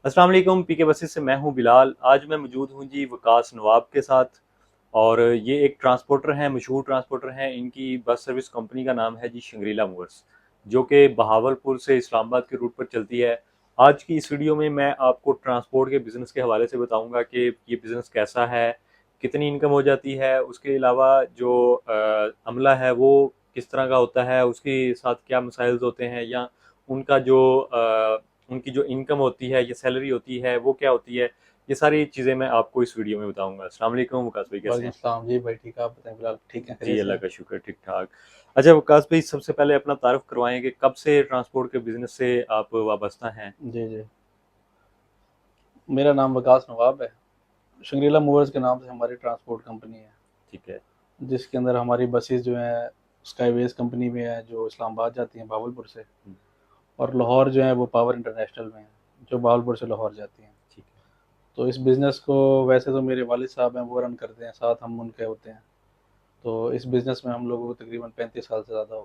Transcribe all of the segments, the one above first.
अस्सलाम वालेकुम। पीके बसेस से मैं हूं बिलाल। आज मैं मौजूद हूं जी वकास नवाब के साथ। और ये एक ट्रांसपोर्टर हैं, मशहूर ट्रांसपोर्टर हैं। इनकी बस सर्विस कंपनी का नाम है जी शंग्रीला मूवर्स, जो कि बहावलपुर से इस्लामाबाद के रूट पर चलती है। आज की इस वीडियो में मैं आपको ट्रांसपोर्ट के बिज़नेस के हवाले से बताऊंगा कि ये बिज़नेस कैसा है, कितनी इनकम हो जाती है, उसके अलावा जो अमला है वो किस तरह का होता है, उसके साथ क्या मसाइल होते हैं, या उनका जो उनकी जो इनकम होती है या सैलरी होती है वो क्या होती है। ये सारी चीज़ें मैं आपको इस वीडियो में बताऊंगा। अस्सलाम वालेकुम वकास भाई, कैसे वालेकुम हैं? सलाम जी भाई, ठीक है। आप बताएं, फिलहाल ठीक है, जी खैरियत से अल्लाह हैं? का शुक्र, ठीक ठाक। अच्छा वकास भाई, सबसे पहले अपना तारुफ करवाएं कि कब से ट्रांसपोर्ट के बिजनेस से आप वाबस्ता हैं। जी जी, मेरा नाम वकास नवाब है। शंग्रीला मूवर्स के नाम से हमारी ट्रांसपोर्ट कंपनी है, ठीक है। जिसके अंदर हमारी बसेस जो हैं स्काईवेज कंपनी में है, जो इस्लामाबाद जाती हैं भावलपुर से। हम्म, और लाहौर जो है वो पावर इंटरनेशनल में है, जो भावलपुर से लाहौर जाती हैं। ठीक है। तो इस बिज़नेस को वैसे तो मेरे वालिद साहब हैं, वो रन करते हैं, साथ हम उनके होते हैं। तो इस बिज़नेस में हम लोगों को तकरीबन 35 साल से ज़्यादा हो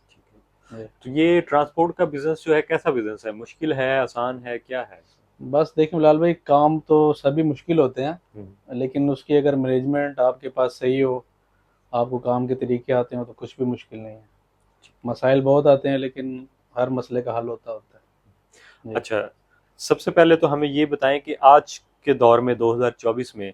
ठीक है। गए हैं। तो ये ट्रांसपोर्ट का बिजनेस जो है कैसा बिजनेस है, मुश्किल है, आसान है, क्या है? बस देखिए बिलाल भाई, काम तो सभी मुश्किल होते हम्म, हैं, लेकिन उसकी अगर मैनेजमेंट आपके पास सही हो, आपको काम के तरीके आते हो, तो कुछ भी मुश्किल नहीं है। ठीक है। मसाइल बहुत आते हैं, लेकिन हर मसले का हल होता है जी। अच्छा, सबसे पहले तो हमें ये बताएं कि आज के दौर में 2024 में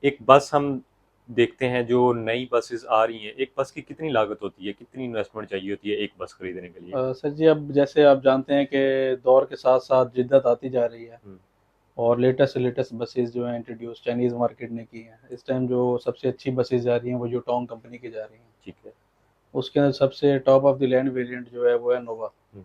एक बस हम देखते हैं, जो नई बसेस आ रही हैं, एक बस की कितनी लागत होती है, कितनी इन्वेस्टमेंट चाहिए होती है एक बस खरीदने के लिए? सर जी, अब जैसे आप जानते हैं कि दौर के साथ साथ जिद्दत आती जा रही है, हम्म, और लेटेस्ट से लेटेस्ट बसेस जो हैं इंट्रोड्यूस चाइनीज़ मार्केट ने की हैं। इस टाइम जो सबसे अच्छी बसेस जा रही हैं वो यूटोंग कंपनी की जा रही हैं। ठीक है। उसके अंदर सबसे top of the land variant जो है वो है नोवा। हम्म,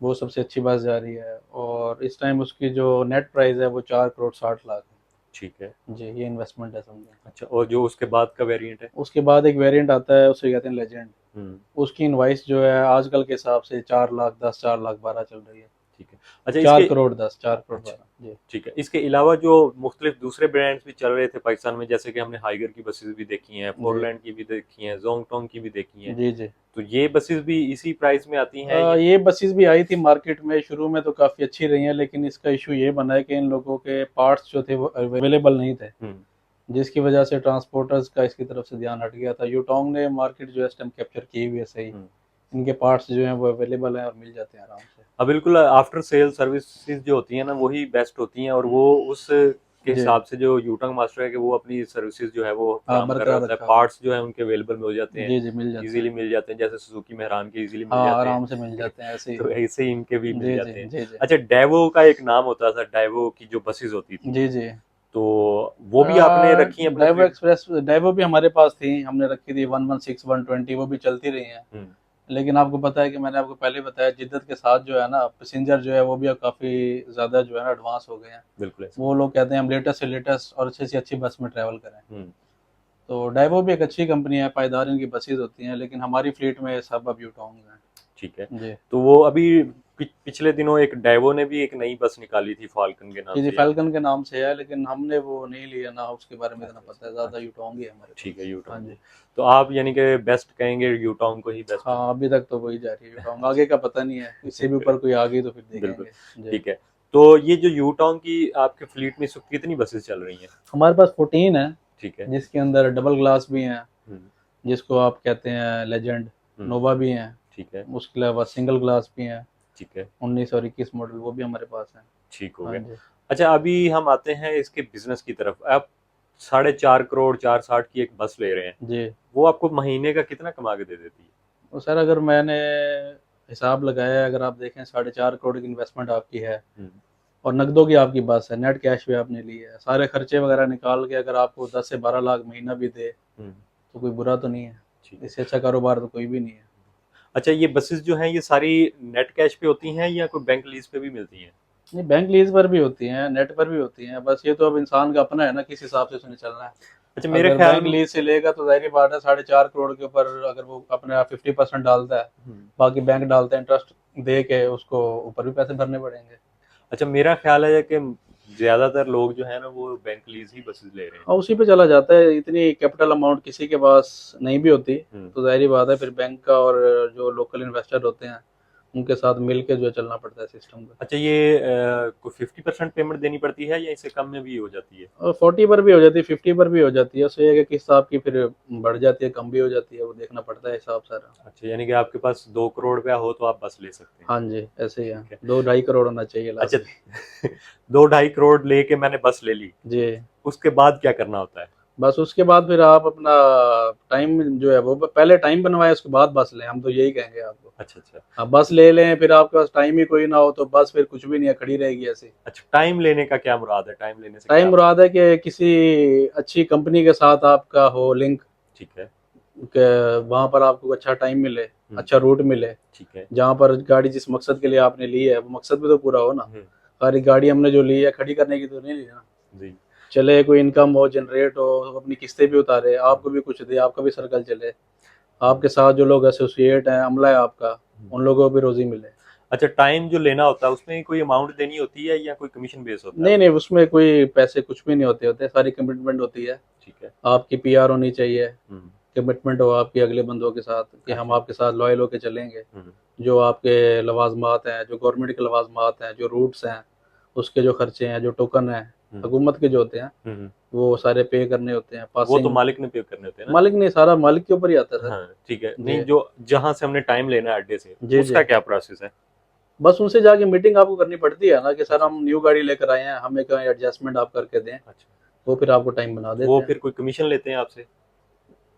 वो सबसे अच्छी बस जा रही है, और इस टाइम उसकी जो नेट प्राइस है वो 4 करोड़ 60 लाख है। ठीक है। जी, ये इन्वेस्टमेंट है समझे। अच्छा, और जो उसके बाद का वेरिएंट है? उसके बाद एक वेरिएंट आता है, उसे कहते हैं लेजेंड। हम्म, उसकी इनवाइस जो है आजकल के हिसाब से 4 लाख 10 4 लाख 12 चल रही है। ठीक है। अच्छा, चार इसके करोड़ दस 4 करोड़ 12 अच्छा, जी। ठीक है। इसके अलावा जो मुख्तलिफ दूसरे ब्रांड्स भी चल रहे थे पाकिस्तान में, जैसे कि हमने हाइगर की बसेस भी देखी हैं, जी फोरलैंड की भी देखी हैं, जोंगटोंग की भी देखी हैं। जी जी। तो ये बसेस भी इसी प्राइस में आती हैं या? ये बसेस भी आई थी मार्केट में, शुरू में तो काफ़ी अच्छी रही हैं, लेकिन इसका इशू ये बना है कि इन लोगों के पार्ट्स जो थे वो अवेलेबल नहीं थे, हम्म, जिसकी वजह से ट्रांसपोर्टर्स का इसकी तरफ से ध्यान हट गया था। यूटोंग ने मार्केट जो है इस टाइम कैप्चर की हुई है सही। हम्म। इनके पार्ट्स जो हैं वो अवेलेबल हैं और मिल जाते हैं आराम से। हाँ बिल्कुल, आफ्टर सेल सर्विसेज जो होती हैं ना, वही बेस्ट होती हैं, और वो उस के जी हिसाब से जो यूटंग मास्टर है कि वो अपनी सर्विसेज जो है वो हाँ, फराम कर रहा बरकरार होता है, रखा हुआ पार्ट्स जो है उनके अवेलेबल मिल जाते हैं, जी जी, मिल जाते इजीली हैं। मिल जाते हैं, जैसे सुजुकी मेहरान के इजीली मिल हाँ, जाते आराम से मिल हैं। जाते हैं ऐसे ही। तो ऐसे ही इनके भी मिल जी जी जाते हैं। जी जी अच्छा, डेवो का एक नाम होता था, डेवो की जो बसेस होती थी, जी जी। तो वो भी आपने रखी है अपने डाइवो फ्लीट? एक्सप्रेस, डाइवो भी हमारे पास थी, हमने रखी थी 116 120, वो भी चलती रही हैं। हम्म, लेकिन आपको पता है कि मैंने आपको पहले बताया, जिद्दत के साथ जो है ना पैसेंजर जो है वो भी अब काफ़ी ज़्यादा जो है ना एडवांस हो गए हैं। बिल्कुल ऐसे। वो लोग कहते हैं हम लेटेस्ट से लेटेस्ट और अच्छी से अच्छी बस में ट्रैवल करें। हम्म, तो डाइवो भी एक अच्छी कंपनी है, पायदार इनकी बसेज होती हैं, लेकिन हमारी फ्लीट में सब अब यूटोंग हैं ठीक है। जी। तो वो अभी पिछले दिनों एक डेवो ने भी एक नई बस निकाली थी फाल्कन के नाम जी जी, से, या? फैल्कन के नाम से है, लेकिन हमने वो नहीं लिया ना, उसके बारे में इतना अच्छा पता है, अच्छा ज़्यादा अच्छा। यूटोंग ही है हमारे ठीक है, पास। हाँ यूटॉन्ग। जी। तो आप यानी कि बेस्ट कहेंगे, यूटॉन्ग को ही बेस्ट? हाँ, अभी तक तो वही जा रही है यूटोंग, आगे का पता नहीं है, इससे भी ऊपर कोई आ गई तो फिर बिल्कुल। देखेंगे जी। ठीक है। तो ये जो यूटॉन्ग की आपके फ्लीट में इस वक्त कितनी बसेस चल रही हैं? हमारे पास 14 है, ठीक है। जिसके अंदर डबल ग्लास भी हैं, हम्म, जिसको आप कहते हैं लेजेंड। हम्म। नोवा भी हैं। ठीक है। उसके अलावा सिंगल ग्लास भी हैं, ठीक है। 19 और 21 मॉडल, वो भी हमारे पास हैं। ठीक हो हाँ गया। जी अच्छा, अभी हम आते हैं इसके बिजनेस की तरफ। आप 4.5 करोड़ 460 की एक बस ले रहे हैं, जी। वो आपको महीने का कितना कमा के दे देती है? तो सर, अगर मैंने हिसाब लगाया है, अगर आप देखें 4.5 करोड़ की इन्वेस्टमेंट आपकी है, हम्म, और नकदों की आपकी बस है, नेट कैश भी आपने ली है, सारे खर्चे वगैरह निकाल के अगर आपको 10 से 12 लाख महीना भी दे, हम्म। तो कोई बुरा तो नहीं है। ठीक है। इससे अच्छा कारोबार तो कोई भी नहीं है। अच्छा, ये बसेस जो हैं ये सारी नेट कैश पे होती हैं या कोई बैंक लीज पे भी मिलती हैं? नहीं, बैंक लीज पर भी होती हैं, नेट पर भी होती हैं, बस ये तो अब इंसान का अपना है ना, किस हिसाब से उसने चलना है। अच्छा, मेरे अगर ख्याल बैंक लीज से लेगा तो जाहिर बात है, 4.5 करोड़ के ऊपर अगर वो अपने 50% डालता है, हम्म। बाकी बैंक डालते हैं इंटरेस्ट दे के, उसको ऊपर भी पैसे भरने पड़ेंगे। अच्छा, मेरा ख्याल है कि ज्यादातर लोग जो है ना वो बैंक लीज ही बसेस ले रहे हैं। और उसी पे चला जाता है, इतनी कैपिटल अमाउंट किसी के पास नहीं भी होती, हम्म, तो जाहिर बात है फिर बैंक का और जो लोकल इन्वेस्टर होते हैं उनके साथ मिल के जो है चलना पड़ता है सिस्टम को। अच्छा, ये कोई 50% पेमेंट देनी पड़ती है या इससे कम में भी हो जाती है? और 40 पर भी हो जाती है, 50 पर भी हो जाती है, उससे ये है कि किस्त आपकी फिर बढ़ जाती है, कम भी हो जाती है, वो देखना पड़ता है हिसाब सारा। अच्छा, यानी कि आपके पास 2 करोड़ रुपया हो तो आप बस ले सकते हैं। हाँ जी, ऐसे ही है, ठीक है। 2-2.5 करोड़ होना चाहिए अच्छा, लास्ट में। 2-2.5 करोड़ लेके मैंने बस ले ली, जी। उसके बाद क्या करना होता है? बस उसके बाद फिर आप अपना टाइम जो है वो पहले टाइम बनवाए, उसके बाद बस लें, हम तो यही कहेंगे आपको। अच्छा अच्छा। आप बस ले लें, फिर आपके पास टाइम ही कोई ना हो तो बस फिर कुछ भी नहीं है, खड़ी रहेगी ऐसे। अच्छा, टाइम लेने का क्या मुराद है? टाइम लेने से टाइम क्या? मुराद है कि किसी अच्छी कंपनी के साथ आपका हो लिंक, ठीक है। कि वहां पर आपको अच्छा टाइम मिले, अच्छा रूट मिले, ठीक है। जहाँ पर गाड़ी जिस मकसद के लिए आपने ली है वो मकसद भी तो पूरा हो ना। हम्म, सारी गाड़ी हमने जो ली है खड़ी करने की तो नहीं ली ना। जी। चले, कोई इनकम हो, जनरेट हो, अपनी किस्तें भी उतारे, आपको भी कुछ दे, आपका भी सर्कल चले, आपके साथ जो लोग एसोसिएट हैं, अमला है आपका, उन लोगों को भी रोजी मिले। अच्छा, टाइम जो लेना होता है उसमें कोई अमाउंट देनी होती है या कोई कमीशन बेस होता है? नहीं नहीं, उसमें कोई पैसे कुछ भी नहीं होते, सारी कमिटमेंट होती है। ठीक है। आपकी पीआर होनी चाहिए, हम्म। कमिटमेंट हो आपकी अगले बंदों के साथ कि हम अच्छा। आपके साथ लॉयल होकर चलेंगे। हम्म। जो आपके लवाजमात हैं, जो गवर्नमेंट के लवाजमात हैं, जो रूट्स हैं, उसके जो खर्चे हैं, जो टोकन हैं हम्म। हुकूमत के जो होते हैं, हम्म। वो सारे पे करने होते हैं। वो तो पासिंग मालिक ने पे करने होते हैं ना? मालिक नहीं, सारा मालिक के ऊपर ही आता है सर। हाँ, ठीक है। जी नहीं, जो जहां से हमने टाइम लेना है अड्डे से, जी जी। उसका क्या प्रोसेस है? बस उनसे जाके मीटिंग आपको करनी पड़ती है ना, कि सर अच्छा हम न्यू गाड़ी लेकर आए हैं, हमें कहीं एडजस्टमेंट आप करके दें। अच्छा। वो फिर आपको टाइम बना वो देते हैं। फिर कोई कमीशन लेते हैं आपसे?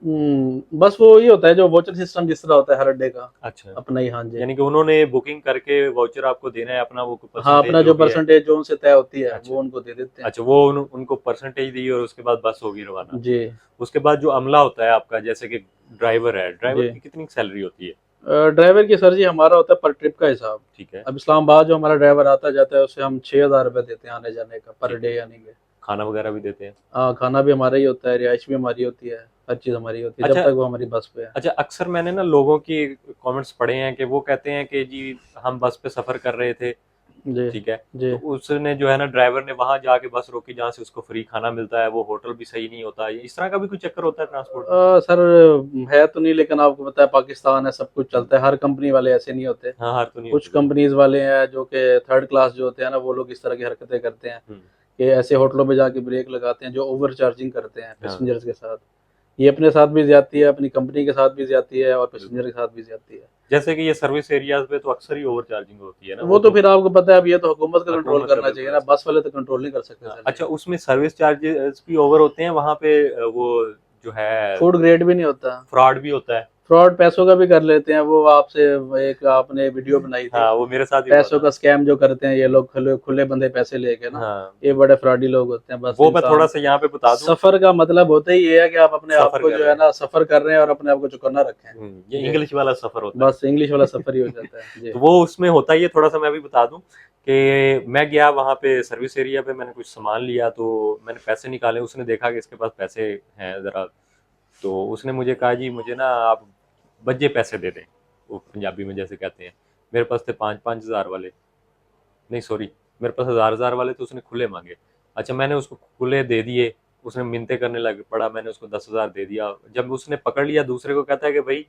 बस वो ये होता है जो वोचर सिस्टम जिस तरह होता है हर अड्डे का अच्छा, अपना ही। हाँ जी। यानी कि उन्होंने बुकिंग करके वाउचर आपको देना है अपना, वो हाँ, परसेंटेज अपना जो जो भी है। परसेंटेज जो उनसे तय होती है अच्छा वो उनको दे देते हैं। अच्छा, वो उनको परसेंटेज दी और उसके बाद बस होगी रवाना। जी उसके बाद जो अमला होता है आपका, जैसे कि ड्राइवर है, ड्राइवर जी। की कितनी सैलरी होती है? ड्राइवर की सर जी हमारा होता है पर ट्रिप का हिसाब। ठीक है। अब इस्लामाबाद जो हमारा ड्राइवर आता जाता है उसे हम 6,000 रुपये देते हैं आने जाने का पर ठीक है। डे, यानी कि खाना वगैरह भी देते हैं? हाँ, खाना भी हमारा ही होता है, रिहाइश भी हमारी होती है, हर चीज़ हमारी होती है जब अच्छा तक वो हमारी बस पे है। अच्छा। अक्सर मैंने ना लोगों की कमेंट्स पढ़े हैं कि वो कहते हैं कि जी हम बस पे सफर कर रहे थे, जी ठीक है, जी। तो उसने जो है ना, ड्राइवर ने वहां जाके बस रोकी जहाँ से उसको फ्री खाना मिलता है, वो होटल भी सही नहीं होता, ये इस तरह का भी कुछ चक्कर होता है ट्रांसपोर्ट में? सर है तो नहीं, लेकिन आपको पता है पाकिस्तान है, सब कुछ चलता है, हर कंपनी वाले ऐसे नहीं होते। हाँ, हार तो नहीं कुछ होती बिल्कुल। कंपनीज वाले हैं जो कि थर्ड क्लास जो होते हैं ना, वो लोग इस तरह की हरकतें करते हैं हम्म। कि ऐसे होटलों पे जाके ब्रेक लगाते हैं, जो ओवर चार्जिंग करते हैं हाँ, पैसेंजर्स के साथ। ये अपने साथ भी ज्यादती है, अपनी कंपनी के साथ भी ज्यादती है, और बिल्कुल। पैसेंजर के साथ भी ज्यादती है। जैसे कि ये सर्विस एरियाज पे तो अक्सर ही ओवर चार्जिंग होती है ना, वो वो तो तो फिर आपको पता है, अब ये तो हुकूमत का कंट्रोल हुकूमत का करना चाहिए बिल्कुल ना, ऐसा। बस वाले तो कंट्रोल नहीं कर सकते हाँ, सर जी। अच्छा, उसमें सर्विस चार्जेस भी ओवर होते हैं वहां पे? वो जो है, फूड ग्रेड भी नहीं होता। फ्रॉड भी होता है? फ्रॉड पैसों का भी कर लेते हैं वो आपसे। एक आपने वीडियो बनाई थी, हाँ, वो मेरे साथ ही हुआ पैसों था। का स्कैम जो करते हैं ये लोग, खुले खुले बंदे पैसे लेके ना, हाँ, ये बड़े फ्रॉडी लोग होते हैं। बस वो मैं थोड़ा इंसान, सा यहाँ पे बता दूं, सफर का मतलब होता ही ये है कि आप अपने आप सफर को कर जो रहे है हैं। ना सफर कर रहे हैं और अपने आप को चौकन्ना रखें। ये जी। इंग्लिश वाला सफर होता है। बस इंग्लिश वाला सफर ही हो जाता है जी। तो वो उसमें होता ही है। थोड़ा सा मैं भी बता दूं कि मैं गया वहां पे सर्विस एरिया पे, मैंने कुछ सामान लिया, तो मैंने पैसे निकाले, उसने देखा कि इसके पास पैसे हैं जरा, तो उसने मुझे कहा जी मुझे ना आप बज्जे पैसे दे दें, वो पंजाबी में जैसे कहते हैं। मेरे पास थे 5-5 हज़ार वाले, नहीं सॉरी, मेरे पास 1,000-1,000 वाले, तो उसने खुले मांगे। अच्छा, मैंने उसको खुले दे दिए, उसने मिन्नतें करने लग पड़ा, मैंने उसको 10,000 दे दिया। जब उसने पकड़ लिया, दूसरे को कहता है कि भाई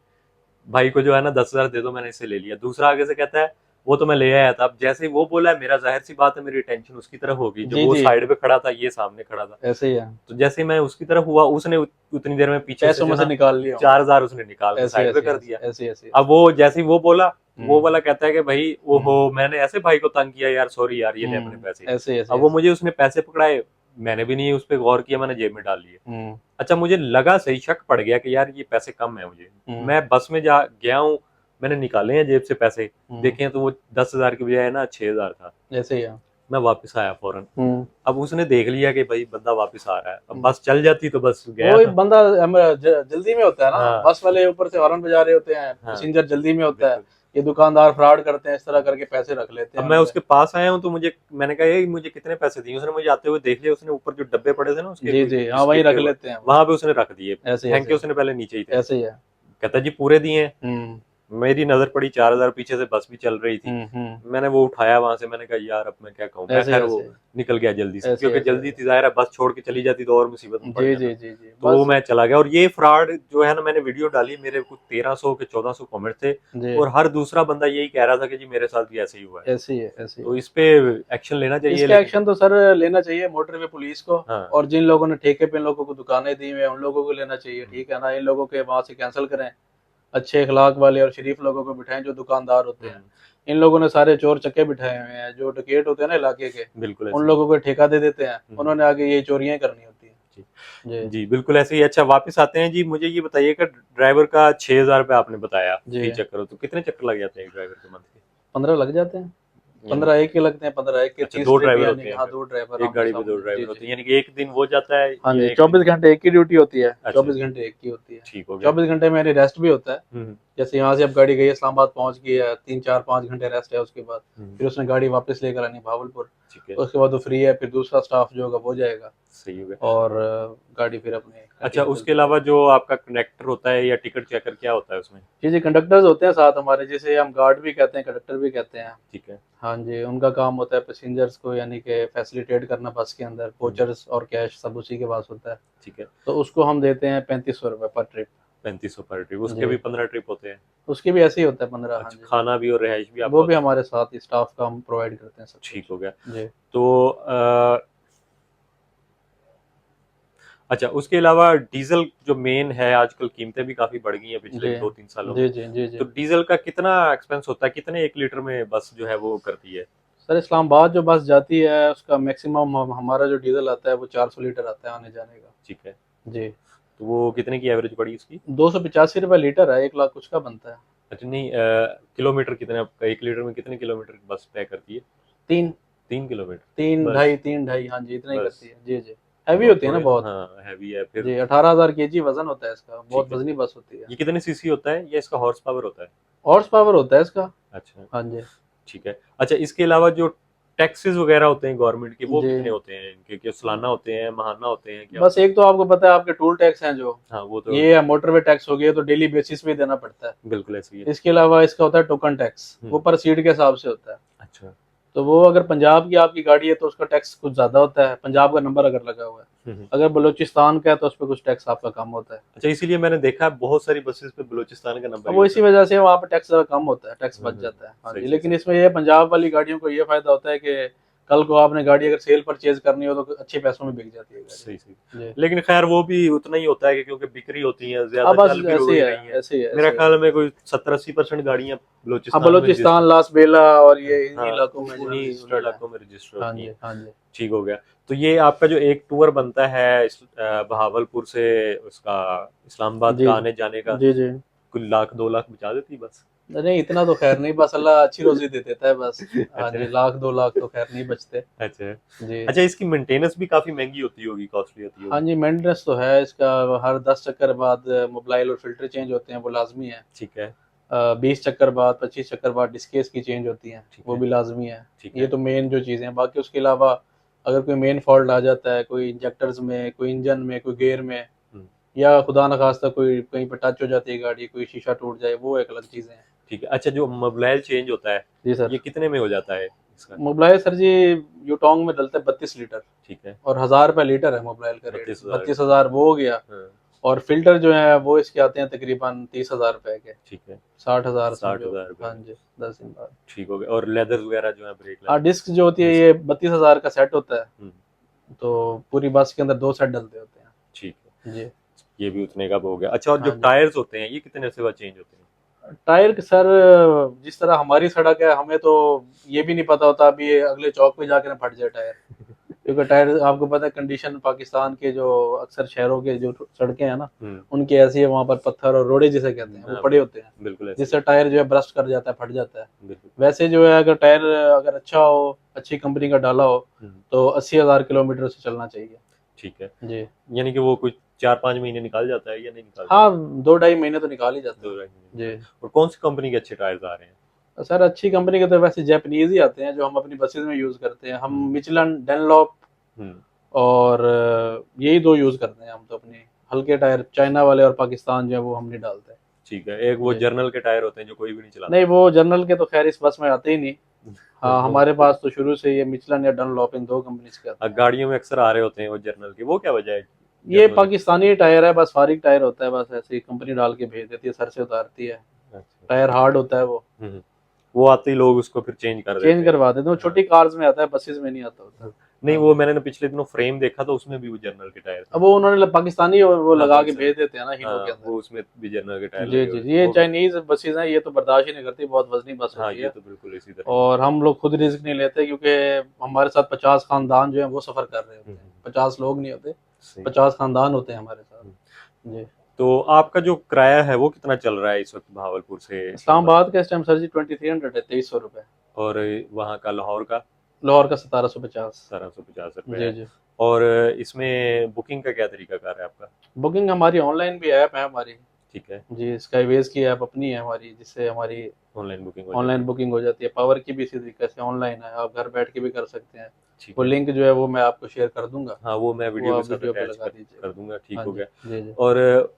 भाई को जो है ना 10,000 दे दो, मैंने इससे ले लिया। दूसरा आगे से कहता है वो तो मैं ले आया था। अब जैसे ही वो बोला है, मेरा जाहिर सी बात है मेरी अटेंशन उसकी तरफ होगी, जो जी वो जी, साइड पे खड़ा था, ये सामने खड़ा था। ऐसे ही है। तो जैसे ही मैं उसकी तरफ हुआ, उसने उतनी देर में पीछे से पैसों में जो से ना निकाल लिया होंगे। 4,000 उसने निकाल के ऐसे साइड पे ऐसे कर ऐसे दिया। ऐसे ऐसे। अब वो जैसे ही वो बोला, वो हम्म वाला कहता है कि भाई ओहो, मैंने ऐसे भाई को तंग किया यार, सॉरी यार, ये ले अपने पैसे। ऐसे ऐसे अब वो ऐसे। मुझे, उसने पैसे पकड़ाए, मैंने भी नहीं उस पर गौर किया, मैंने जेब में डाल लिए। हम्म अच्छा, मुझे लगा सही, शक पड़ गया कि यार ये पैसे कम है मुझे। हम्म मैं बस में जा गया हूँ, मैंने निकाले हैं जेब से पैसे, हम्म, देखे हैं तो वो 10,000 की बजाय ना 6,000 था। ऐसे ही है। मैं वापस आया फौरन। हम्म अब उसने देख लिया कि भाई बंदा वापस आ रहा है, अब बस चल जाती तो बस गया वो एक था। बंदा जल्दी में होता है ना, हाँ बस वाले ऊपर से हॉर्न बजा रहे होते हैं, हाँ, पैसेंजर जल्दी में होता है। बिल्कुल। ये दुकानदार फ्रॉड करते हैं, इस तरह करके पैसे रख लेते अब हैं मैं उनसे। उसके पास आया हूँ, तो मैंने कहा ये मुझे कितने पैसे दिए? उसने मुझे आते हुए देख लिया, उसने ऊपर जो डब्बे पड़े थे ना उसके, जी कोई जी, हाँ वही बिस्किट के, रख लेते हैं वो। वहां पे उसने रख दिए, ऐसे फेंक ऐसे के उसने पहले नीचे ही थे। ऐसे ही है। कहता जी पूरे दिए हैं? हम्म मेरी नजर पड़ी 4000 पीछे से बस भी चल रही थी, मैंने वो उठाया वहां से, मैंने कहा यार अब मैं क्या कहूँ, मैं ऐसे खैर वो ऐसे निकल गया जल्दी से, ऐसे क्योंकि ऐसे जल्दी थी जाहिर है, बस छोड़ के चली जाती तो और मुसीबत में पड़ जी जाता। जी जी जी तो वो बस मैं चला गया, और ये फ्रॉड जो है ना, मैंने वीडियो डाली, मेरे कुछ 1300 के 1400 कमेंट थे, जी और हर दूसरा बंदा यही कह रहा था कि जी मेरे साथ भी ऐसे ही हुआ है। ऐसे ही है ऐसे ही तो है। इस पे एक्शन लेना चाहिए इसका लेकिन। एक्शन तो सर लेना चाहिए मोटरवे पुलिस को, हाँ। और जिन लोगों ने ठेके पे इन लोगों को दुकानें दी हुई हैं उन लोगों को लेना चाहिए, ठीक है ना, इन लोगों के वहां से कैंसिल करें, अच्छे अखलाक वाले और शरीफ लोगों को बिठाएं जो दुकानदार होते हैं। इन लोगों ने सारे चोर चक्के बिठाए हुए हैं, जो डकैत होते हैं ना इलाके के, बिल्कुल उन ऐसे ही। लोगों को ठेका दे देते हैं, उन्होंने आगे ये चोरियां करनी होती हैं। जी जी जी, बिल्कुल ऐसे ही। अच्छा, वापस आते हैं जी, मुझे ये बताइएगा, ड्राइवर का 6000 रुपये आपने बताया जी फी चक्कर हो, तो कितने चक्कर लग जाते हैं एक ड्राइवर के मंथ 15 लग जाते हैं, के, यानी 15 एक के लगते हैं, 15 एक के अच्छा 30 दो ट्रिप ड्राइवर यानी होते कि हैं हाँ फिर, 2 ड्राइवर एक आमने गाड़ी पे दो सामने। जी ड्राइवर जी होते हैं, यानी कि एक दिन वो जाता है हाँ या जी, एक दिन। 24 घंटे एक की ड्यूटी होती है, अच्छा, 24 घंटे एक की होती है। ठीक हो गया। 24 घंटे में रेस्ट भी होता है, हम्म जैसे यहाँ से अब गाड़ी गई इस्लामाबाद पहुंच गई है, 3 4 5 घंटे रेस्ट है, उसके बाद हम्म, फिर उसने गाड़ी वापस लेकर आनी भावलपुर, ठीक है, उसके बाद वो फ्री है, फिर दूसरा स्टाफ जो होगा वो जाएगा, सही हो गया। और गाड़ी फिर अपने अच्छा, कंटिन्यू उसके चलती अलावा रहेगी। जो आपका कनेक्टर होता है या टिकट चेकर, क्या होता है उसमें? जी जी, कंडक्टर्स होते हैं साथ हमारे, जिसे हम गार्ड भी कहते हैं, कंडक्टर भी कहते हैं। ठीक है। हाँ जी, उनका काम होता है पैसेंजर्स को यानी कि फैसिलिटेट करना बस के अंदर, कोचर्स और कैश सब उसी के पास होता है। ठीक है। तो उसको हम देते हैं 3500 रुपये पर ट्रिप। 3500 पर ट्रिप, उसके भी जी, 15 ट्रिप होते हैं? उसके भी ऐसे ही होता है 15। हाँ अच्छा, जी, खाना भी और रिहाइश भी आपका वो भी होता है? हमारे साथ ही स्टाफ का हम प्रोवाइड करते हैं सब ठीक कुछ। हो गया। जी तो अच्छा, उसके अलावा डीजल जो मेन है, आजकल कीमतें भी काफी बढ़ गई हैं पिछले जी 2-3 सालों में, जी जी जी तो जी डीजल का कितना एक्सपेंस होता है, कितने 1 लीटर में बस जो है वो करती है? सर, इस्लामाबाद जो बस जाती है उसका मैक्सिमम हमारा जो डीजल आता है वो 400 लीटर आता है आने जाने का। ठीक है। जी, तो वो कितने की एवरेज पड़ी उसकी? 285 रुपये लीटर है, 1 लाख कुछ का बनता है। अच्छा नहीं, किलोमीटर कितने आपका, 1 लीटर में कितने किलोमीटर बस तय करती है? तीन 3 किलोमीटर? तीन बस? ढाई, 3 ढाई, हाँ जी, इतना ही बस? करती है। जी जी, हैवी बहुत होती है ना थोड़े, बहुत। हाँ हैवी है फिर। जी, 18,000 kg वजन होता है इसका, बहुत ठीक है। वजनी बस होती है। ये कितने सीसी होता है, या इसका हॉर्स पावर होता है? हॉर्स पावर होता है इसका। अच्छा, हाँ जी ठीक है। अच्छा, इसके अलावा जो टैक्सेस वगैरह होते हैं गवर्नमेंट के, वो जी, कितने होते हैं इनके, क्या सालाना होते हैं, माहाना होते हैं, क्या बस होते हैं? एक तो आपको पता है आपके टूल टैक्स हैं जो, हाँ वो तो ये मोटरवे टैक्स हो गया तो डेली बेसिस पे देना पड़ता है। बिल्कुल ऐसे ही है। इसके अलावा इसका होता है टोकन टैक्स, वो हम्म, पर सीट के हिसाब से होता है। अच्छा। तो वो अगर पंजाब की आपकी गाड़ी है तो उसका टैक्स कुछ ज्यादा होता है, पंजाब का नंबर अगर लगा हुआ है। हम्म। अगर बलूचिस्तान का है तो उस पर कुछ टैक्स आपका कम होता है। अच्छा, इसीलिए मैंने देखा है बहुत सारी बसेस पे बलूचिस्तान का नंबर अब ही वो होता इसी है। वजह से वहाँ पे टैक्स जरा कम होता है, टैक्स बच हम्म, जाता है। हाँ सही जी, सही लेकिन सही इसमें ये पंजाब वाली गाड़ियों को ये फायदा होता है कि कल को आपने गाड़ी अगर सेल परचेज करनी हो तो अच्छे पैसों में बिक जाती है सही सही। गाड़ी। जी, लेकिन खैर वो भी उतना ही होता है कि क्योंकि बिक्री होती है हाँ ज्यादा, बस चल भी ऐसे ही रोई है, रही है। ऐसे ही है, मेरा ऐसे ही है। ख्याल में कोई 70-80% गाड़ियां हाँ, बलूचिस्तान में बलूचिस्तान, रजिस्टर, लास बेला और ये इन्हीं हाँ इलाकों में जो है उन्हीं रजिस्टर्ड है। इलाकों में रजिस्टर हाँ होती जी हैं। हाँ जी ठीक हो गया। तो ये आपका जो एक टूर बनता है बहावलपुर से उसका इस्लामाबाद जी का जी आने जाने का, जी जी, कुछ 1 लाख 2 लाख बचा देती बस? नहीं इतना तो खैर नहीं, बस अल्लाह अच्छी रोजी दे देता है बस। हाँ अच्छा। जी, 1 लाख 2 लाख तो खैर नहीं बचते। अच्छा। जी अच्छा, इसकी मेंटेनेंस भी काफी महंगी होती होगी, कॉस्टली होती हाँ होगी? जी, मेंटेनेंस तो है इसका, हर 10 चक्कर बाद मोबाइल और फिल्टर चेंज होते हैं, वो लाजमी है। ठीक है। 20 चक्कर बाद, 25 चक्कर बाद डिस्केस की चेंज होती हैं, ठीक वो है। भी लाजमी है। ठीक ये है। तो मेन जो चीज़ें हैं, बाकी उसके अलावा अगर कोई मेन फॉल्ट आ जाता है, कोई इंजेक्टर्स में, कोई इंजन में, कोई गियर में, हम्म, या खुदा न खास्ता कोई कहीं पर टच हो जाती है गाड़ी, कोई शीशा टूट जाए, वो एक अलग चीज़ें हैं। ठीक है। अच्छा, जो मोबाइल चेंज होता है, जी ये सर, कितने में हो जाता है इसका? मोबाइल सर जी यूटोंग में डलता है 32 लीटर, ठीक है। और 1000 रुपये लीटर है मोबाइल का रेट, 32,000 बत्तीस रुपये हजार वो हो गया। हाँ। और फिल्टर जो है वो इसके आते हैं तकरीबन 30,000 रुपए के, ठीक है। 60,000 साठ समझो। हजार रुपये हाँ में? जी, 10 दिन बाद। ठीक हो गया। और लेदर वगैरह जो है, ब्रेक हाँ, लेदर, डिस्क जो होती है डिस्क? ये 32,000 का सेट होता है, हम्म, तो पूरी बस के अंदर 2 सेट डलते होते हैं। ठीक है। जी ये भी उतने का हो गया। अच्छा, और जो हाँ जी, टायर्स होते हैं, ये कितने से बाद चेंज होते हैं? टायर सर जिस तरह हमारी सड़क है, हमें तो ये भी नहीं पता होता अभी ये अगले चौक पे जाकर ना फट जाए टायर, क्योंकि टायर आपको पता है कंडीशन पाकिस्तान के जो अक्सर शहरों के जो सड़कें हैं ना, उनकी ऐसी है, वहाँ पर पत्थर और रोड़े जिसे कहते हैं वो हाँ, पड़े होते हैं, बिल्कुल ऐसे ही जिससे टायर जो है ब्रस्ट कर जाता है, फट जाता है। है। बिल्कुल। वैसे जो है अगर टायर अगर अच्छा हो, अच्छी कंपनी का डाला हो, हम्म, तो 80,000 किलोमीटर से चलना चाहिए। ठीक है। जी यानी कि वो कुछ 4-5 महीने निकाल जाता है या नहीं निकालता? हाँ, 2 ढाई महीने तो निकाल ही जाता दो है। ढाई महीने जी निकाल। और कौन सी कंपनी के अच्छे टायर्स आ रहे हैं? सर, अच्छी कंपनी के तो वैसे जापानीज ही आते हैं जो हम अपनी बसेज में यूज करते हैं, हम मिचलन, डेनलॉप हम्म, और यही 2 यूज करते हैं हम तो अपने। हल्के टायर चाइना वाले और पाकिस्तान जो है वो हम नहीं डालते। ठीक है, एक वो जी। जर्नल के टायर होते हैं जो कोई भी नहीं चलाता। नहीं, वो जनरल के तो खैर इस बस में आते ही नहीं। हाँ, वो हमारे पास तो शुरू से ये मिचलन या डनलॉप इन 2 कंपनीज के आते हैं। गाड़ियों में अक्सर आ रहे होते हैं वो जर्नल के, वो क्या वजह है ये जर्नल के? पाकिस्तानी टायर है, बस फारिक टायर होता है, बस ऐसे ही कंपनी डाल के भेज देती है, सर से उतारती है। अच्छा। टायर हार्ड होता है वो, वो आते ही लोग उसको फिर चेंज कर देते चेंज हैं। करवा देते हैं। वो छोटी कार्स में आता है, बसेस में नहीं आता होता। नहीं, वो मैंने ना पिछले दिनों फ्रेम देखा तो उसमें भी वो जर्नल के टायर थे। अब वो उन्होंने पाकिस्तानी वो हाँ, लगा के पाकिस्तानी। भेज देते हैं ना हीरो के हाँ, अंदर। वो उसमें भी जर्नल के टायर जी लगे जी हुए जी, थे, ये वो भी। चाइनीज बसेस हैं, ये तो बर्दाश्त ही नहीं करती, बहुत वजनी बस हाँ, होती ये है। तो बिल्कुल इसी तरह। और हम लोग खुद रिस्क नहीं लेते, क्योंकि हमारे साथ 50 खानदान जो है वो सफर कर रहे होते हैं। 50 लोग नहीं होते, सही। 50 खानदान होते हैं हमारे साथ। जी। तो आपका जो किराया है वो कितना चल रहा है इस वक्त भावलपुर से इस्लामाबाद का इस टाइम सर जी 2300 है, 2300 रुपये। और वहाँ का लाहौर का लाहौर का 1750। 1750 रुपये जी है। जी। और इसमें बुकिंग का क्या तरीका कार है आपका? बुकिंग हमारी ऑनलाइन भी ऐप है हमारी। ठीक है, जी, स्काईवेज की ऐप अपनी है हमारी, जिससे हमारी ऑनलाइन बुकिंग हो ऑनलाइन जाती बुकिंग हो जाती है। पावर की भी इसी तरीके से ऑनलाइन है, आप घर बैठ के भी कर सकते हैं। है। ठीक वो है। लिंक जो है वो मैं आपको शेयर कर दूंगा, हाँ, वो मैं वो वीडियो के आप साथ वीडियो पे अटैच लगा दीजिए। कर दूंगा। ठीक हाँ हो जी गया। जी जी। और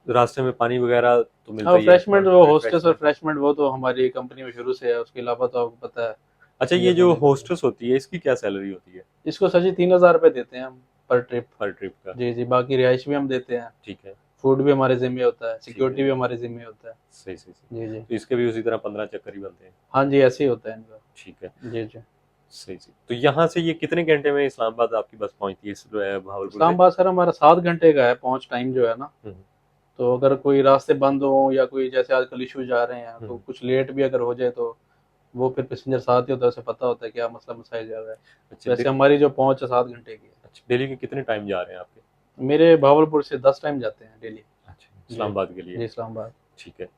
रास्ते में पानी वगैरह तो मिलता हाँ, ही है? रिफ्रेशमेंट, वो होस्टेस और refreshment। रिफ्रेशमेंट वो तो हमारी कंपनी में शुरू से है। उसके अलावा तो आपको पता है अच्छा, ये ये तो जो नहीं करते। होस्टेस होती है इसकी क्या सैलरी होती है इसको सर जी 3000 रुपये देते हैं हम पर ट्रिप। पर ट्रिप का? जी जी, बाकी रिहाइश भी हम देते हैं, ठीक है, फूड भी हमारे जिम्मे होता है, ठीक सिक्योरिटी है। भी हमारे जिम्मे होता है। सही सही सही। जी जी। तो इसके भी उसी तरह 15 चक्कर ही बनते हैं? हाँ जी, ऐसे ही होता है इनका। ठीक है, जी जी। सही सही। तो यहाँ से ये कितने घंटे में इस्लामाबाद आपकी बस पहुंचती है भावलपुर से? इस्लामाबाद सर हमारा 7 घंटे का है पहुंच टाइम जो है ना। हम्म, तो अगर कोई रास्ते बंद हो या कोई जैसे आजकल इशू जा रहे हैं, तो हम्म। कुछ लेट भी अगर हो जाए तो वो फिर पैसेंजर साथ ही होता है, उसे पता होता है क्या मसला मसाइल जा रहा है। अच्छा, वैसे हमारी जो पहुंच है 7 घंटे की है। अच्छा, दिल्ली के कितने टाइम जा रहे हैं आपके? मेरे भावलपुर से 10 टाइम जाते हैं डेली। अच्छा, इस्लामाबाद के जी, लिए? इस्लामाबाद। ठीक है।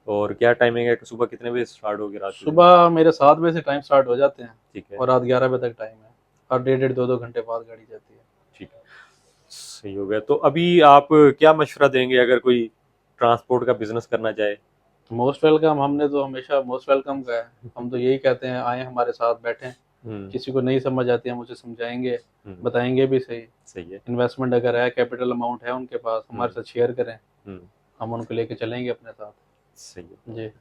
और क्या टाइमिंग है, सुबह कितने बजे स्टार्ट होगी, रात के? सुबह मेरे 7 बजे से टाइम स्टार्ट हो जाते हैं ठीक है, और रात 11 बजे तक टाइम है, और 1.5 घंटे बाद गाड़ी जाती है। ठीक है, सही हो गया। तो अभी आप क्या मशवरा देंगे अगर कोई ट्रांसपोर्ट का बिजनेस करना चाहे? मोस्ट वेलकम, हमने तो हमेशा मोस्ट वेलकम का है। हम तो यही कहते हैं, आए हमारे साथ बैठें। हम्म, किसी को नहीं समझ आती हम उसे समझाएंगे, हम्म, बताएंगे भी सही। सही है। इन्वेस्टमेंट अगर है, कैपिटल अमाउंट है उनके पास, हमारे साथ शेयर करें, हम्म, हम उनको लेके चलेंगे अपने साथ। सही है। जी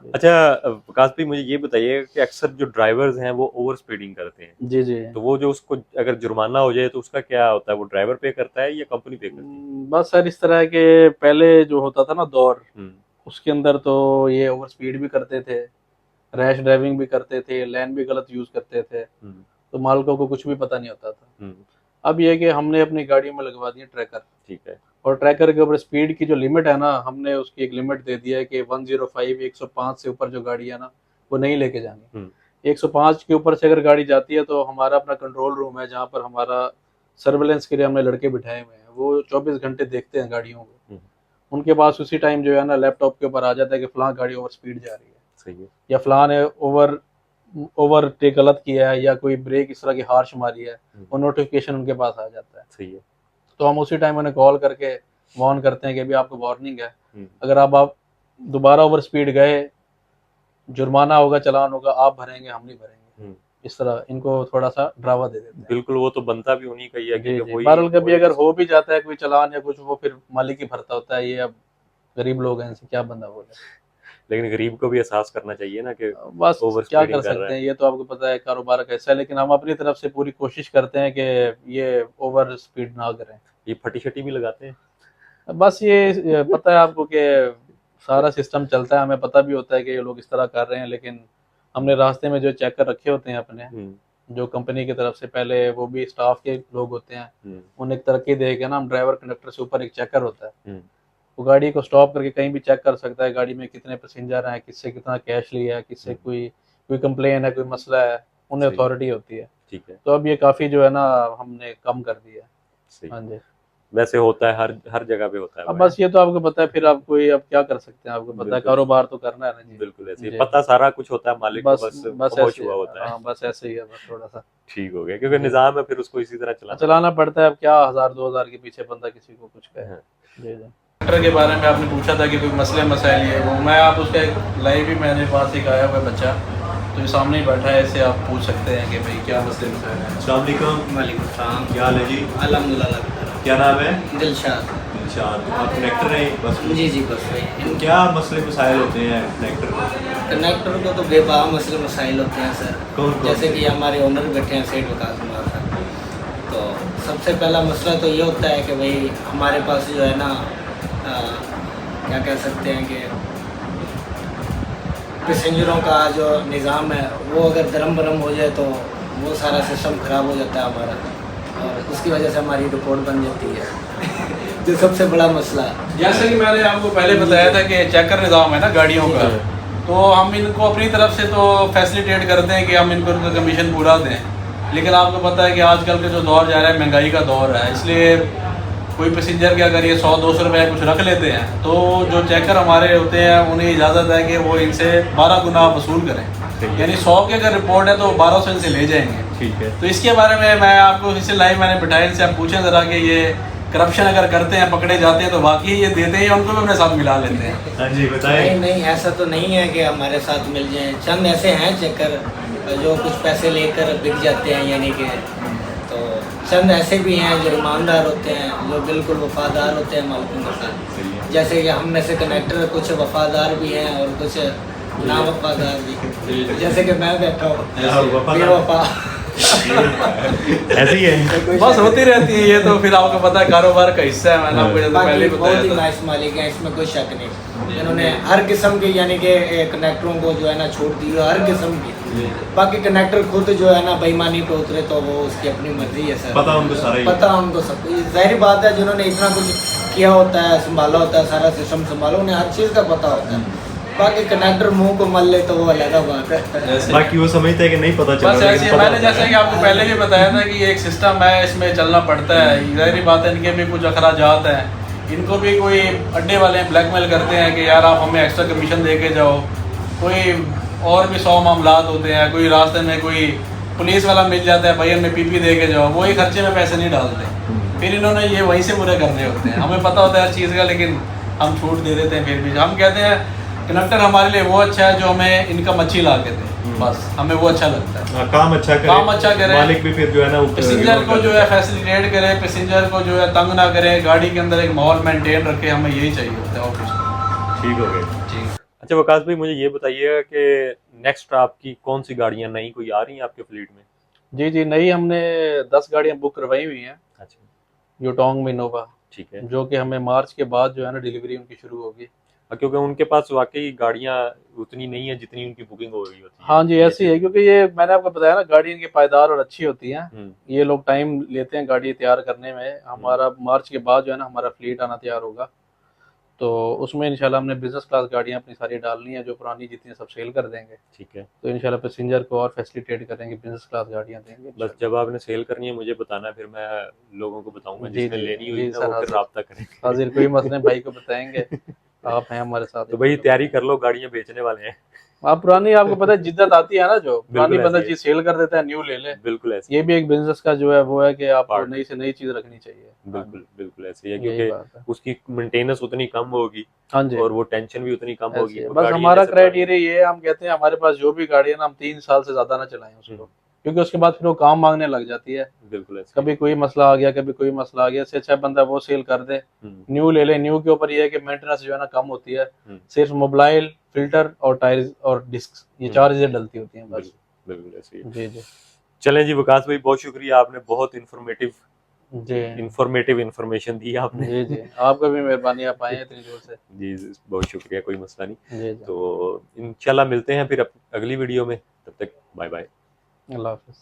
अच्छा, विकास भाई मुझे ये बताइए कि अक्सर जो ड्राइवर्स हैं वो ओवर स्पीडिंग करते हैं, जी जी। तो वो जो उसको अगर जुर्माना हो जाए तो उसका क्या होता है, वो ड्राइवर पे करता है या कंपनी पे करती है? बस सर इस तरह के पहले जो होता था ना दौर, हम्म, उसके अंदर तो ये ओवर स्पीड भी करते थे, रैश ड्राइविंग भी करते थे, लेन भी गलत यूज करते थे, हम्म, तो मालिकों को कुछ भी पता नहीं होता था। हम्म, अब ये है कि हमने अपनी गाड़ियों में लगवा दिए ट्रैकर, ठीक है। और ट्रैकर के ऊपर स्पीड की जो लिमिट है ना, हमने उसकी एक लिमिट दे दिया है कि 105 105 से ऊपर जो गाड़ी है ना वो नहीं लेके जानी। 105 के ऊपर से अगर गाड़ी जाती है तो हमारा अपना कंट्रोल रूम है, जहाँ पर हमारा सर्वेलेंस के लिए हमने लड़के बिठाए हुए हैं, वो 24 घंटे देखते हैं गाड़ियों को। उनके पास उसी टाइम जो है ना लैपटॉप के ऊपर आ जाता है कि फलां गाड़ी ओवर स्पीड जा रही है, सही है। या फलां ने ओवरटेक गलत किया है, या कोई ब्रेक इस तरह की हार्श मारी है, वो नोटिफिकेशन उनके पास आ जाता है। सही है। तो हम उसी टाइम उन्हें कॉल करके वार्न करते हैं कि अभी आपको वार्निंग है, अगर आप दोबारा ओवर स्पीड गए, जुर्माना होगा, चालान होगा, आप भरेंगे, हम नहीं भरेंगे। इस तरह इनको थोड़ा सा ड्रावा दे देते हैं। बिल्कुल, वो तो बनता भी उन्हीं का ही है, जी क्योंकि जी। वही बहरहाल कभी वही अगर हो भी जाता है कोई चालान या कुछ, वो फिर मालिक ही भरता होता है। ये अब गरीब लोग हैं, इनसे क्या बंदा बोले। लेकिन गरीब को भी एहसास करना चाहिए ना कि बस ओवर क्या स्पीडिंग कर कर रहा सकते है। हैं, ये तो आपको पता है कारोबार का हिस्सा है, लेकिन हम अपनी तरफ से पूरी कोशिश करते हैं कि ये ओवर स्पीड ना करें। ये फटी शटी भी लगाते हैं? बस ये पता है आपको कि सारा सिस्टम चलता है, हमें पता भी होता है कि ये लोग इस तरह कर रहे हैं, लेकिन हमने रास्ते में जो चेकर रखे होते हैं अपने, जो कंपनी की तरफ से, पहले वो भी स्टाफ के लोग होते हैं, उन्हें तरक्की दे के ना, हम ड्राइवर कंडक्टर से ऊपर एक चेकर होता है, वो गाड़ी को स्टॉप करके कहीं भी चेक कर सकता है गाड़ी में कितने पैसेंजर हैं, किससे कितना कैश लिया है, किससे कोई कंप्लेन है, कोई मसला है, उन्हें अथॉरिटी होती है। ठीक है। तो अब ये काफी जो है ना हमने कम कर दिया है। हाँ जी। वैसे होता है, हर जगह पे होता है। अब बस ये तो आपको पता है, फिर आप कोई अब क्या कर सकते हैं, आपको पता है कारोबार तो करना है ना जी। बिल्कुल ऐसे ही पता सारा कुछ होता है, मालिक को बस खामोश हुआ होता है। हाँ, बस ऐसे ही है, बस थोड़ा सा ठीक हो गया, क्योंकि निजाम है, फिर उसको इसी तरह चलाना पड़ता है। अब क्या 1000-2000 के पीछे बंदा किसी को कुछ कहे। जी जी। ट्रैक्टर के बारे में आपने पूछा था कि कोई मसले मसाइल ये वो, मैं आप उसका लाइव ही मेरे पास एक आया हुआ बच्चा, तो ये सामने ही बैठा है, इससे आप पूछ सकते हैं कि भाई क्या मसले मसाइल हैं। अस्सलाम वालेकुम। वालेकुम सलाम। क्या हाल है जी? अल्हम्दुलिल्लाह। क्या नाम है? दिलशाद। अच्छा, तो आप कनेक्टर हैं बस में? जी बस वही। क्या मसले मसाइल होते हैं कनेक्टर में? कनेक्टर को तो बेपा मसले मसाइल होते हैं सर। कौन-कौन जैसे से? कि हमारे ओनर बैठे हैं सेठ विकास कुमार सर। तो सबसे पहला मसला तो ये होता है कि भाई हमारे पास जो है ना क्या कह सकते हैं कि पैसेंजरों का जो निज़ाम है वो अगर दरम बरम हो जाए तो वो सारा सिस्टम ख़राब हो जाता है हमारा, और उसकी वजह से हमारी रिपोर्ट बन जाती है जो सबसे बड़ा मसला है। जैसे कि मैंने आपको पहले बताया था कि चेकर निज़ाम है ना गाड़ियों का, तो हम इनको अपनी तरफ से तो फैसिलिटेट करते हैं कि हम इनको इनका कमीशन पूरा दें, लेकिन आपको पता है कि आजकल के जो दौर जा रहा है महंगाई का दौर है, इसलिए कोई पैसेंजर क्या करिए 100-200 रुपये कुछ रख लेते हैं, तो जो चेकर हमारे होते हैं उन्हें इजाज़त है कि वो इनसे 12 गुना वसूल करें, यानी 100 की अगर रिपोर्ट है तो 1200 इनसे ले जाएंगे। ठीक है। तो इसके बारे में मैं आपको इसे लाइव मैंने बिठाया, इनसे आप पूछें ज़रा कि ये करप्शन अगर करते हैं, पकड़े जाते हैं तो वाकई ये देते हैं या उनको भी अपने साथ मिला लेते हैं? हाँ जी बताएं। नहीं ऐसा तो नहीं है कि हमारे साथ मिल जाएं। चंद ऐसे हैं चेकर जो कुछ पैसे लेकर बिक जाते हैं, यानी कि तो चंद ऐसे भी हैं जो ईमानदार होते हैं, जो बिल्कुल वफादार होते हैं मालिकों के साथ। जैसे कि हम में से कनेक्टर कुछ वफादार भी हैं और कुछ ना वफादार भी, जैसे कि मैं बैठा हूँ बेवफा। ऐसी है बस होती रहती है ये, तो फिर आपको पता है कारोबार का हिस्सा है, मैंने आपको जैसे पहले बाकी बहुत ही बताया था। नाइस मालिक हैं, इसमें कोई शक नहीं। इन्होंने हर किस्म की यानी कि कनेक्टरों को जो है ना छूट दी है, हर किस्म की। बाकी कनेक्टर खुद जो है ना बेईमानी पे उतरे तो वो उसकी अपनी मर्जी है सर, पता उनको सारा ही। पता उनको सब कुछ। जाहिर बात है जिन्होंने इतना कुछ किया होता है, संभाला होता है, सारा सिस्टम संभाला, उन्हें हर चीज़ का पता होता है। बाकी कनेक्टर मुंह को मल ले तो वो अलग बात है। बाकी वो समझते हैं कि नहीं पता चला, बस लेकिन ऐसे पता मैंने होता जैसे है। कि आपको पहले भी बताया था कि ये एक सिस्टम है, इसमें चलना पड़ता है। जाहिर बात है इनके भी कुछ अखराजात हैं, इनको भी कोई अड्डे वाले ब्लैकमेल करते हैं कि यार आप हमें एक्स्ट्रा कमीशन दे के जाओ। कोई और भी 100 मामलात होते हैं, कोई रास्ते में कोई पुलिस वाला मिल जाता है, भाई हमें पीपी दे के जाओ, वही खर्चे में पैसे नहीं डालते, फिर इन्होंने ये वहीं से पूरे करने होते हैं। हमें पता होता है हर चीज़ का, लेकिन हम छूट दे देते हैं। फिर भी हम कहते हैं कनेक्टर हमारे लिए वो अच्छा है जो हमें इनकम अच्छी ला के दे, बस हमें वो अच्छा लगता है। हाँ, काम अच्छा करे, काम अच्छा करे, मालिक भी फिर जो है ना पैसेंजर को जो है फैसिलिटेट करे, पैसेंजर को जो है तंग ना करे, गाड़ी के अंदर एक माहौल मेंटेन रखे, हमें यही चाहिए होता है और कुछ ठीक हो गए। ठीक। अच्छा वकास भाई, मुझे ये बताइएगा कि नेक्स्ट आपकी कौन सी गाड़ियां नई कोई आ रही हैं आपके फ्लीट में? जी नई हमने 10 गाड़ियाँ बुक करवाई हुई हैं अच्छा यूटोंग में इनोवा, ठीक है। जो कि हमें मार्च के बाद जो है ना डिलीवरी उनकी शुरू होगी। क्योंकि उनके पास वाकई गाड़ियां उतनी नहीं है जितनी उनकी बुकिंग हो रही होती है। हाँ जी ऐसी है, क्योंकि ये मैंने आपको बताया ना गाड़ी इनकी पायदार और अच्छी होती हैं। ये लोग टाइम लेते हैं गाड़ी तैयार करने में। हमारा मार्च के बाद जो है ना हमारा फ्लीट आना तैयार होगा, तो उसमें इंशाल्लाह हमने बिजनेस क्लास गाड़ियाँ अपनी सारी डालनी है, जो पुरानी जितनी सब सेल कर देंगे। ठीक है। तो इंशाल्लाह पैसेंजर को और फैसिलिटेट करेंगे, बिजनेस क्लास गाड़ियाँ देंगे। बस जब आपने सेल करनी है मुझे बताना, फिर मैं लोगों को बताऊंगा, जी, जिसने जी, लेनी जी हुई सर, ना वो फिर राब्ता करेंगे। हाजिर, कोई मसला नहीं, भाई को बताएंगे, आप हैं हमारे साथ। तो भाई तैयारी कर लो, गाड़ियां बेचने वाले हैं। आप पुरानी, आपको पता है जिद्दत आती है ना, जो पुरानी बंदा ऐसी है। चीज सेल कर देता है, न्यू ले ले। बिल्कुल ऐसे ये भी एक बिजनेस का जो है वो है कि आपको Part. नई से नई चीज रखनी चाहिए। बिल्कुल ऐसे है, यही क्योंकि बात है। उसकी मेंटेनेंस उतनी कम होगी हाँ जी, और वो टेंशन भी उतनी कम ऐसे होगी। है। वो बस गाड़ियां हमारा जैसे पुरानी- क्राइटेरिया ये है, हम कहते हैं हमारे पास जो भी गाड़ी है ना, हम 3 साल से ज्यादा ना चलाएं उसको, क्योंकि उसके बाद फिर वो काम मांगने लग जाती है। बिल्कुल ऐसे कभी कोई मसला आ गया, कभी कोई मसला आ गया, इससे अच्छा बंदा वो सेल कर दे, न्यू ले ले। न्यू के ऊपर ये है कि मेंटेनेंस जो है ना कम होती है, सिर्फ मोबाइल, फिल्टर और टायर और डिस्क, ये 4 चीजें डलती होती हैं बस। बिल्कुल ऐसे ही। जी चलें जी वकास भाई, बहुत शुक्रिया, आपने बहुत इन्फॉर्मेटिव जी इंफॉर्मेशन दी आपने। जी आपका भी मेहरबानी, आप आए हैं इतनी दूर से। जी बहुत शुक्रिया, कोई मसला नहीं। जी तो इंशाल्लाह मिलते हैं फिर अगली वीडियो में, तब तक बाय बाय। अल्लाह हाफिज़।